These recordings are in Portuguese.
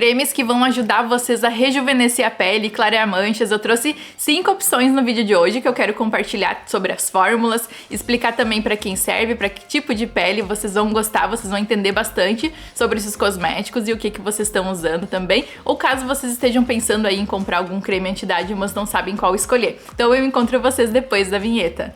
cremes que vão ajudar vocês a rejuvenescer a pele e clarear manchas. Eu trouxe 5 opções no vídeo de hoje que eu quero compartilhar sobre as fórmulas, explicar também para quem serve, para que tipo de pele vocês vão gostar, vocês vão entender bastante sobre esses cosméticos e o que vocês estão usando também, ou caso vocês estejam pensando aí em comprar algum creme anti-idade, mas não sabem qual escolher. Então eu encontro vocês depois da vinheta.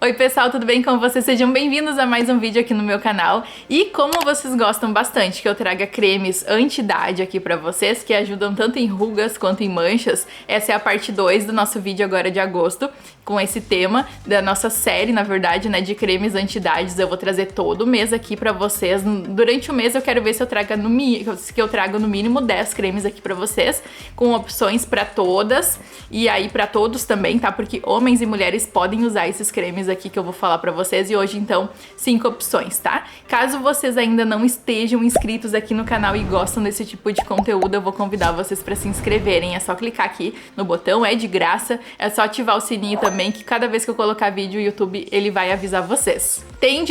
Oi pessoal, tudo bem com vocês? Sejam bem-vindos a mais um vídeo aqui no meu canal. E como vocês gostam bastante que eu traga cremes anti-idade aqui pra vocês, que ajudam tanto em rugas quanto em manchas, essa é a parte 2 do nosso vídeo agora de agosto, com esse tema da nossa série, na verdade, né, de cremes anti-idades. Eu vou trazer todo mês aqui pra vocês. Durante o mês eu quero ver se eu trago no mínimo 10 cremes aqui pra vocês, com opções pra todas e aí pra todos também, tá? Porque homens e mulheres podem usar esses cremes aqui que eu vou falar pra vocês, e hoje então 5 opções, tá? Caso vocês ainda não estejam inscritos aqui no canal e gostam desse tipo de conteúdo, eu vou convidar vocês pra se inscreverem. É só clicar aqui no botão, é de graça, é só ativar o sininho também, que cada vez que eu colocar vídeo o YouTube ele vai avisar vocês. Tem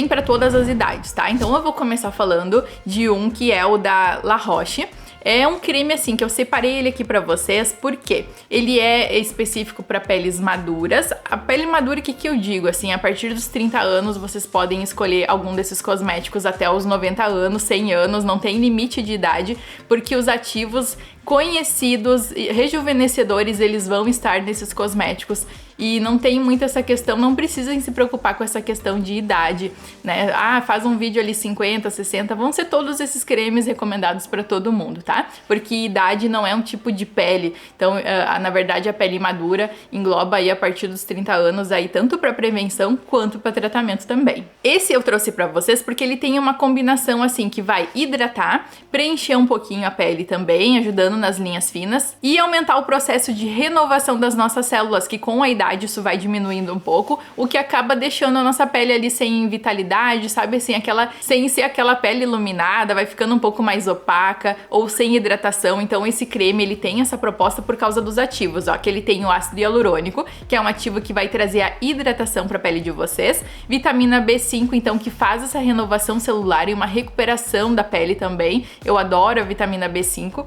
pra todas as idades, tá? Então eu vou começar falando de um que é o da La Roche. É um creme assim que eu separei ele aqui pra vocês porque ele é específico pra peles maduras. A pele madura, o que eu digo? Assim, a partir dos 30 anos vocês podem escolher algum desses cosméticos até os 90 anos, 100 anos, não tem limite de idade, porque os ativos conhecidos, rejuvenescedores, eles vão estar nesses cosméticos. E não tem muito essa questão, não precisem se preocupar com essa questão de idade, né? Ah, faz um vídeo ali 50, 60, vão ser todos esses cremes recomendados para todo mundo, tá? Porque idade não é um tipo de pele. Então, na verdade, a pele madura engloba aí a partir dos 30 anos aí, tanto para prevenção quanto para tratamento também. Esse eu trouxe para vocês porque ele tem uma combinação assim que vai hidratar, preencher um pouquinho a pele também, ajudando nas linhas finas e aumentar o processo de renovação das nossas células, que com a idade isso vai diminuindo um pouco, o que acaba deixando a nossa pele ali sem vitalidade, sabe assim, sem ser aquela pele iluminada, vai ficando um pouco mais opaca ou sem hidratação. Então esse creme ele tem essa proposta por causa dos ativos, ó, que ele tem o ácido hialurônico, que é um ativo que vai trazer a hidratação para a pele de vocês, vitamina B5, então, que faz essa renovação celular e uma recuperação da pele também. Eu adoro a vitamina B5.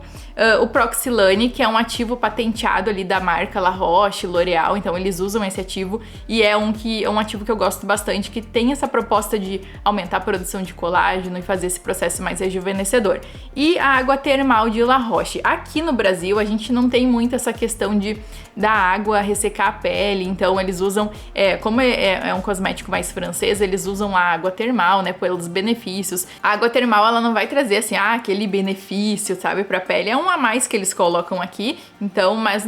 O Proxilane, que é um ativo patenteado ali da marca La Roche, L'Oréal, então eles usam esse ativo e é um ativo que eu gosto bastante, que tem essa proposta de aumentar a produção de colágeno e fazer esse processo mais rejuvenescedor. E a água termal de La Roche. Aqui no Brasil a gente não tem muito essa questão da água ressecar a pele, então eles usam, como é um cosmético mais francês, eles usam a água termal, né, pelos benefícios. A água termal ela não vai trazer assim, aquele benefício, sabe, pra pele, é um a mais que eles colocam aqui, então, mas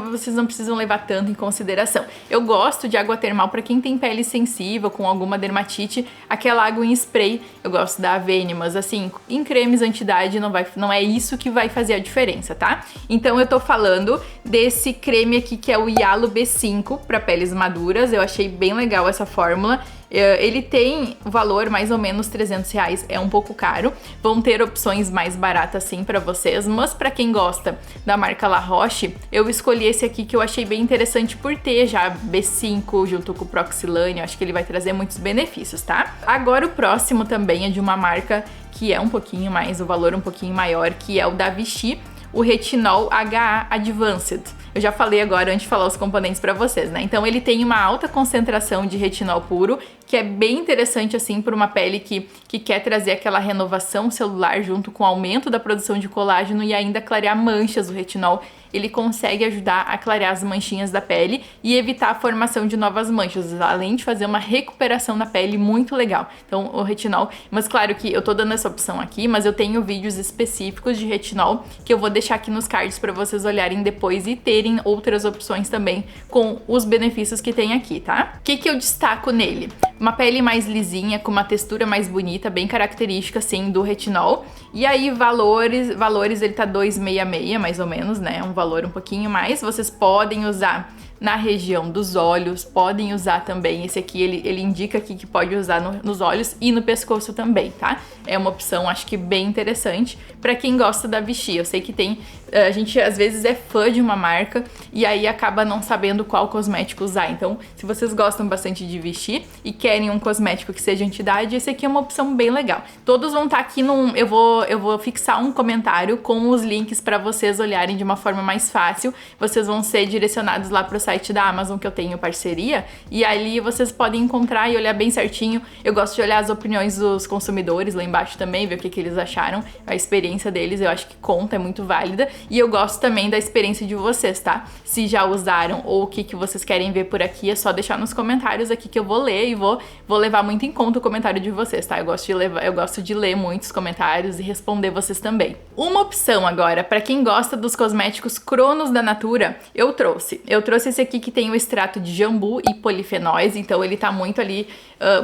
vocês não precisam levar tanto em consideração. Eu gosto de água termal para quem tem pele sensível, com alguma dermatite, aquela água em spray, eu gosto da Avene, mas assim, em cremes anti-idade não é isso que vai fazer a diferença, tá? Então eu tô falando desse creme aqui que é o Hialo B5 para peles maduras. Eu achei bem legal essa fórmula. Ele tem valor mais ou menos R$300, é um pouco caro. Vão ter opções mais baratas sim pra vocês, mas pra quem gosta da marca La Roche, eu escolhi esse aqui que eu achei bem interessante por ter já B5 junto com o Proxilane. Eu acho que ele vai trazer muitos benefícios, tá? Agora o próximo também é de uma marca que é um pouquinho mais, o valor um pouquinho maior, que é o da Vichy, o Retinol HA Advanced. Eu já falei agora antes de falar os componentes pra vocês, né? Então ele tem uma alta concentração de retinol puro, que é bem interessante assim para uma pele que quer trazer aquela renovação celular junto com o aumento da produção de colágeno e ainda clarear manchas. O retinol ele consegue ajudar a clarear as manchinhas da pele e evitar a formação de novas manchas, além de fazer uma recuperação na pele muito legal. Então o retinol, mas claro que eu tô dando essa opção aqui, mas eu tenho vídeos específicos de retinol que eu vou deixar aqui nos cards para vocês olharem depois e terem outras opções também com os benefícios que tem aqui, tá? O que eu destaco nele? Uma pele mais lisinha, com uma textura mais bonita, bem característica assim do retinol. E aí valores ele tá 266 mais ou menos, né? Um valor um pouquinho mais. Vocês podem usar na região dos olhos, podem usar também, esse aqui ele indica aqui que pode usar nos olhos e no pescoço também, tá? É uma opção, acho que bem interessante para quem gosta da Vichy. Eu sei que tem A gente às vezes é fã de uma marca e aí acaba não sabendo qual cosmético usar. Então, se vocês gostam bastante de vestir e querem um cosmético que seja anti-idade, esse aqui é uma opção bem legal. Todos vão estar aqui eu vou fixar um comentário com os links para vocês olharem de uma forma mais fácil. Vocês vão ser direcionados lá pro site da Amazon, que eu tenho parceria, e ali vocês podem encontrar e olhar bem certinho. Eu gosto de olhar as opiniões dos consumidores lá embaixo também, ver o que eles acharam, a experiência deles, eu acho que conta, é muito válida. E eu gosto também da experiência de vocês, tá? Se já usaram ou o que vocês querem ver por aqui, é só deixar nos comentários aqui que eu vou ler e vou levar muito em conta o comentário de vocês, tá? Eu gosto de ler muitos comentários e responder vocês também. Uma opção agora, pra quem gosta dos cosméticos Cronos da Natura, eu trouxe esse aqui que tem o extrato de jambu e polifenóis, então ele tá muito ali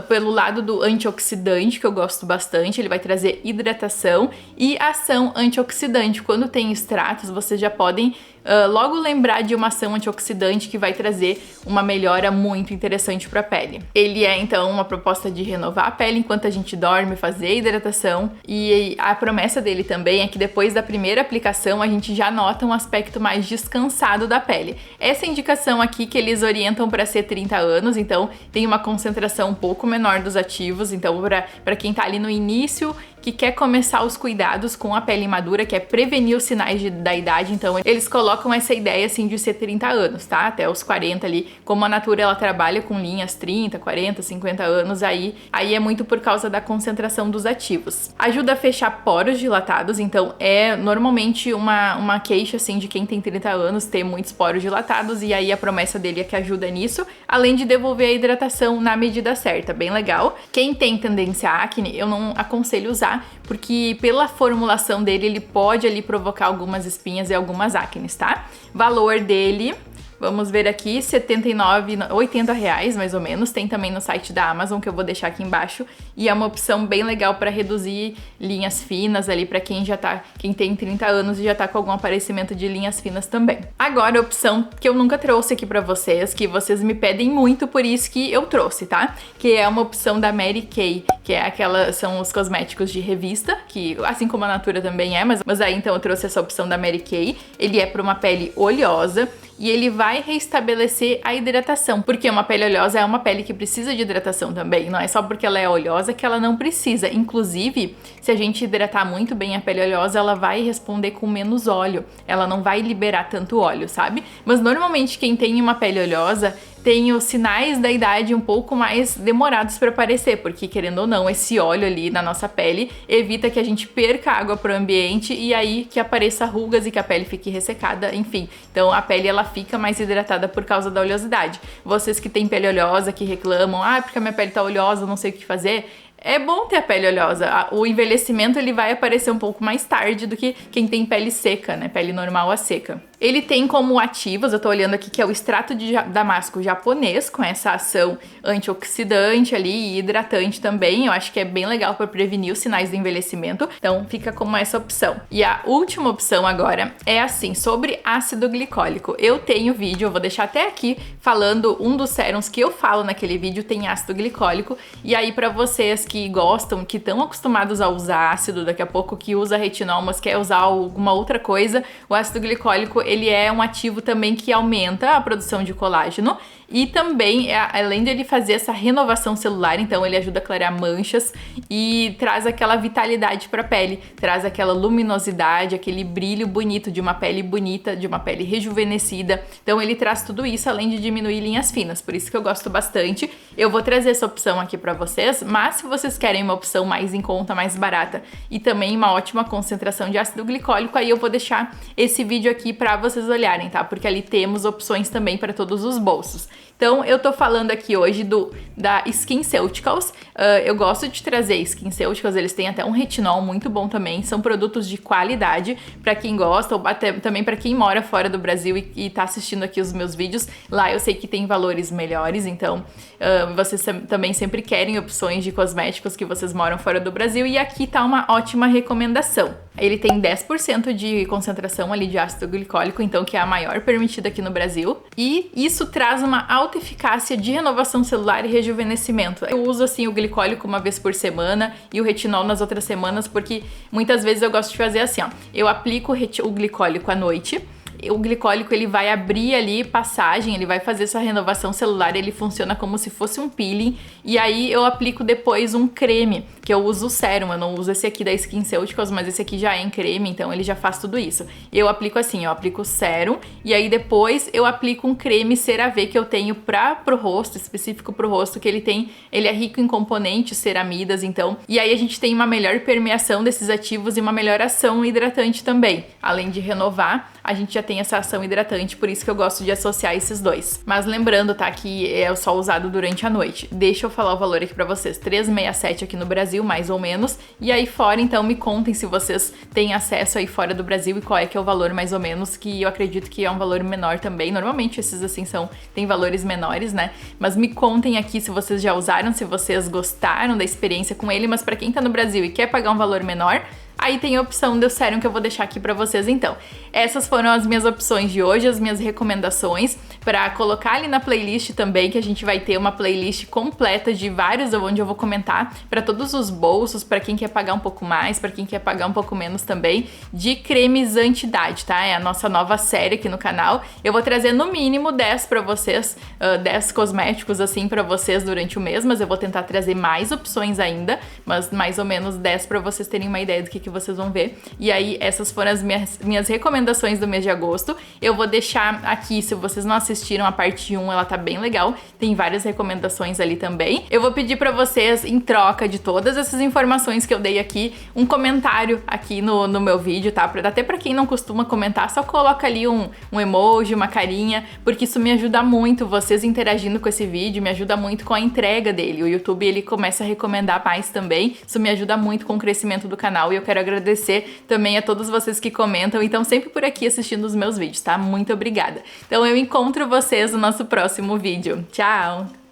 pelo lado do antioxidante, que eu gosto bastante. Ele vai trazer hidratação e ação antioxidante. Quando tem extratos, vocês já podem logo lembrar de uma ação antioxidante que vai trazer uma melhora muito interessante para a pele. Ele é então uma proposta de renovar a pele enquanto a gente dorme, fazer hidratação, e a promessa dele também é que depois da primeira aplicação a gente já nota um aspecto mais descansado da pele. Essa indicação aqui que eles orientam para ser 30 anos, então tem uma concentração um pouco menor dos ativos, então para quem tá ali no início, que quer começar os cuidados com a pele madura, quer prevenir os sinais da idade, então eles colocam essa ideia assim de ser 30 anos, tá? Até os 40 ali, como a Natura ela trabalha com linhas 30, 40, 50 anos, aí é muito por causa da concentração dos ativos. Ajuda a fechar poros dilatados, então é normalmente uma queixa assim de quem tem 30 anos ter muitos poros dilatados, e aí a promessa dele é que ajuda nisso, além de devolver a hidratação na medida certa, bem legal. Quem tem tendência à acne, eu não aconselho usar, porque pela formulação dele, ele pode ali provocar algumas espinhas e algumas acnes, tá? Valor dele, vamos ver aqui, R$79,80 mais ou menos. Tem também no site da Amazon, que eu vou deixar aqui embaixo, e é uma opção bem legal para reduzir linhas finas ali para quem tem 30 anos e já tá com algum aparecimento de linhas finas também. Agora, a opção que eu nunca trouxe aqui para vocês, que vocês me pedem muito, por isso que eu trouxe, tá? Que é uma opção da Mary Kay, que é são os cosméticos de revista, que assim como a Natura também é, mas aí então eu trouxe essa opção da Mary Kay. Ele é para uma pele oleosa e ele vai restabelecer a hidratação, porque uma pele oleosa é uma pele que precisa de hidratação também, não é só porque ela é oleosa que ela não precisa. Inclusive, se a gente hidratar muito bem a pele oleosa, ela vai responder com menos óleo, ela não vai liberar tanto óleo, sabe? Mas normalmente quem tem uma pele oleosa tem os sinais da idade um pouco mais demorados para aparecer, porque querendo ou não, esse óleo ali na nossa pele evita que a gente perca água para o ambiente e aí que apareça rugas e que a pele fique ressecada, enfim. Então a pele ela fica mais hidratada por causa da oleosidade. Vocês que têm pele oleosa, que reclamam, porque a minha pele tá oleosa, não sei o que fazer, é bom ter a pele oleosa. O envelhecimento ele vai aparecer um pouco mais tarde do que quem tem pele seca, né? Pele normal a seca. Ele tem como ativos, eu tô olhando aqui, que é o extrato de damasco japonês, com essa ação antioxidante ali e hidratante também. Eu acho que é bem legal para prevenir os sinais do envelhecimento. Então fica como essa opção. E a última opção agora é assim, sobre ácido glicólico. Eu tenho vídeo, eu vou deixar até aqui, falando um dos sérums que eu falo naquele vídeo tem ácido glicólico. E aí para vocês que gostam, que estão acostumados a usar ácido, daqui a pouco que usa retinol, mas quer usar alguma outra coisa, o ácido glicólico ele é um ativo também que aumenta a produção de colágeno e também, além de ele fazer essa renovação celular, então ele ajuda a clarear manchas e traz aquela vitalidade para a pele, traz aquela luminosidade, aquele brilho bonito de uma pele bonita, de uma pele rejuvenescida. Então ele traz tudo isso, além de diminuir linhas finas, por isso que eu gosto bastante. Eu vou trazer essa opção aqui para vocês, mas se vocês querem uma opção mais em conta, mais barata e também uma ótima concentração de ácido glicólico, aí eu vou deixar esse vídeo aqui para vocês olharem, tá? Porque ali temos opções também para todos os bolsos. Então, eu tô falando aqui hoje da SkinCeuticals. Eu gosto de trazer SkinCeuticals, eles têm até um retinol muito bom também. São produtos de qualidade para quem gosta, ou até também para quem mora fora do Brasil e tá assistindo aqui os meus vídeos. Lá eu sei que tem valores melhores, então vocês também sempre querem opções de cosméticos que vocês moram fora do Brasil. E aqui tá uma ótima recomendação. Ele tem 10% de concentração ali de ácido glicólico, então que é a maior permitida aqui no Brasil. E isso traz uma alta eficácia de renovação celular e rejuvenescimento. Eu uso assim o glicólico uma vez por semana e o retinol nas outras semanas, porque muitas vezes eu gosto de fazer assim, ó. Eu aplico o glicólico à noite. O glicólico ele vai abrir ali passagem, ele vai fazer essa renovação celular, ele funciona como se fosse um peeling, e aí eu aplico depois um creme, que eu uso o sérum, eu não uso esse aqui da SkinCeuticals, mas esse aqui já é em creme, então ele já faz tudo isso. Eu aplico assim, eu aplico o sérum, e aí depois eu aplico um creme CeraVe que eu tenho pro rosto, específico pro rosto, que ele é rico em componentes, ceramidas, então, e aí a gente tem uma melhor permeação desses ativos e uma melhor ação hidratante também. Além de renovar, a gente já tem essa ação hidratante, por isso que eu gosto de associar esses dois. Mas lembrando, tá, que é só usado durante a noite. Deixa eu falar o valor aqui pra vocês, R$3,67 aqui no Brasil, mais ou menos, e aí fora, então me contem se vocês têm acesso aí fora do Brasil e qual é que é o valor mais ou menos, que eu acredito que é um valor menor também. Normalmente esses assim tem valores menores, né? Mas me contem aqui se vocês já usaram, se vocês gostaram da experiência com ele, mas pra quem tá no Brasil e quer pagar um valor menor, aí tem a opção do sérum que eu vou deixar aqui pra vocês então. Essas foram as minhas opções de hoje, as minhas recomendações pra colocar ali na playlist também, que a gente vai ter uma playlist completa de vários, onde eu vou comentar pra todos os bolsos, pra quem quer pagar um pouco mais, pra quem quer pagar um pouco menos também, de cremes anti-idade, tá? É a nossa nova série aqui no canal. Eu vou trazer no mínimo 10 pra vocês, 10 cosméticos assim pra vocês durante o mês, mas eu vou tentar trazer mais opções ainda, mas mais ou menos 10 pra vocês terem uma ideia do que vocês vão ver. E aí, essas foram as minhas recomendações do mês de agosto. Eu vou deixar aqui, se vocês não assistiram a parte 1, ela tá bem legal. Tem várias recomendações ali também. Eu vou pedir pra vocês, em troca de todas essas informações que eu dei aqui, um comentário aqui no meu vídeo, tá? Até pra quem não costuma comentar, só coloca ali um emoji, uma carinha, porque isso me ajuda muito, vocês interagindo com esse vídeo, me ajuda muito com a entrega dele. O YouTube, ele começa a recomendar mais também. Isso me ajuda muito com o crescimento do canal e eu quero agradecer também a todos vocês que comentam e estão sempre por aqui assistindo os meus vídeos, tá? Muito obrigada. Então eu encontro vocês no nosso próximo vídeo. Tchau!